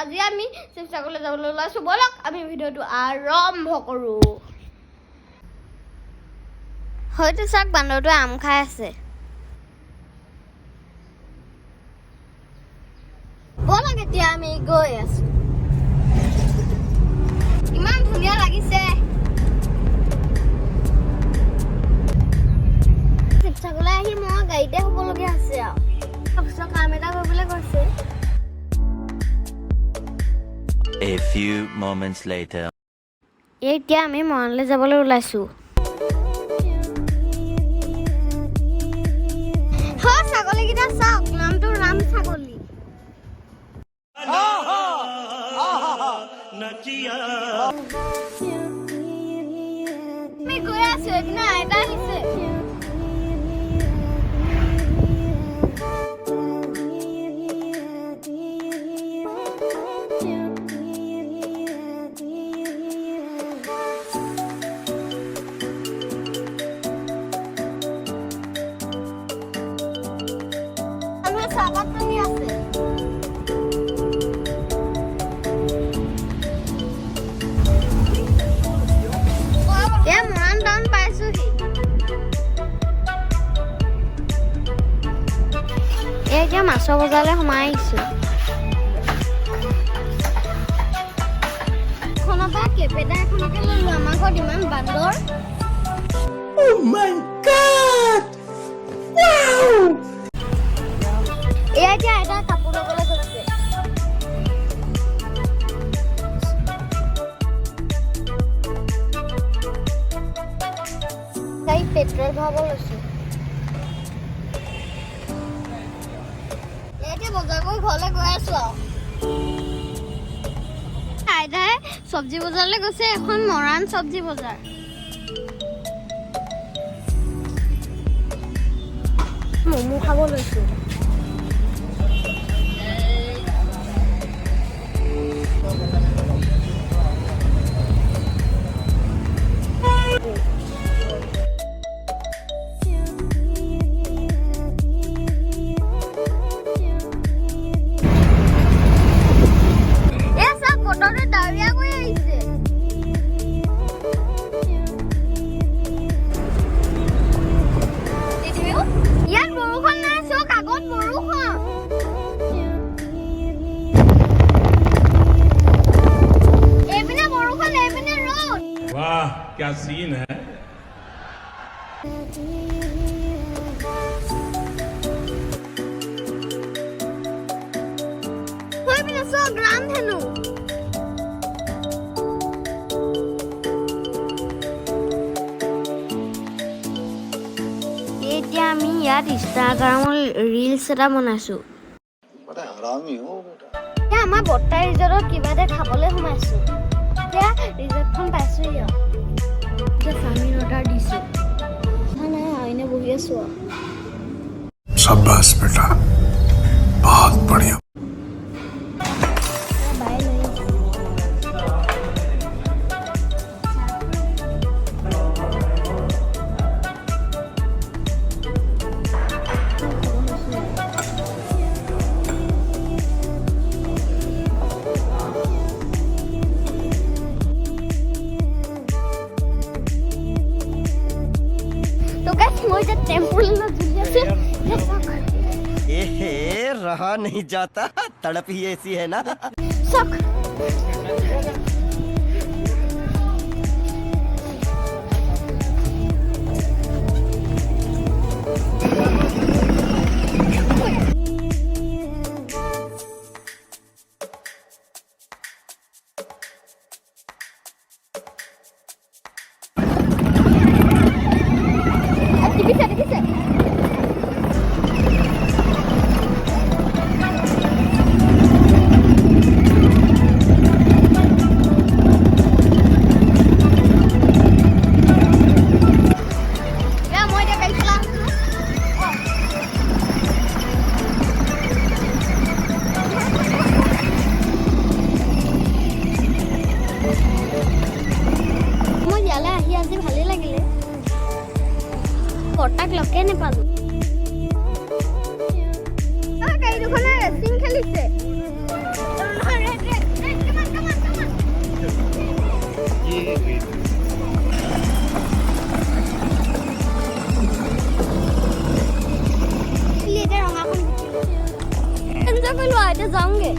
আজি আমি শিৱসাগৰলৈ যাবলৈ ওলাইছোঁ বলক আমি ভিডিঅ'টো আৰম্ভ কৰোঁ হয়তো চাওক বান্দৰটোৱে আম খাই আছে বলক এতিয়া আমি গৈ আছোঁ ইমান ধুনীয়া লাগিছে শিৱসাগৰলৈ আহি মই গাড়ীতে হ'বলগীয়া আছে আৰু অফিচৰ কাম এটা কৰিবলৈ গৈছে A few moments later. এতিয়া আমি মৰাণলৈ যাবলৈ ওলাইছোঁ হয় ছাগলীকেইটা চাওক নামটো ৰাম ছাগলী আমি গৈ আছোঁ এদিন আইতা আহিছে চাহপাতনি আছে এ মৰাণ টাউন পাইছোহি এতিয়া মাছৰ বজাৰলৈ সোমাই আহিছো এখনৰ পৰা কেপেটা এখনকে ললো আমাৰ ঘৰত ইমান বান্দৰ Oh my God! Wow! এয়া এতিয়া এটা কাপোৰ ল'বলৈ গৈছে গাড়ীত পেট্ৰল ভৰাব লৈছোঁ এতিয়া বজাৰ কৰি ঘৰলৈ গৈ আছোঁ আৰু আইতাই চব্জি বজাৰলৈ গৈছে এখন মৰাণ চব্জি বজাৰ ম'ম' খাব লৈছোঁ वाह क्या सीन है গ্ৰাম ধেনু এতিয়া আমি ইয়াত ইনষ্টাগ্ৰামৰ ৰিলছ এটা বনাইছোঁ আমাৰ বৰ্তা ৰিজৰ্টত কিবা এটা খাবলৈ সোমাইছোঁ এতিয়া ৰিজৰ্টখন পাইছোঁহি আৰু এতিয়া চাওমিন অৰ্ডাৰ দিছোঁ নাই এনে বহি আছোঁ আৰু शाबाश बेटा बहुत बढ़िया रहा नहीं जाता तड़प ही ऐसी है ना লোৱা এতিয়া যাওঁগে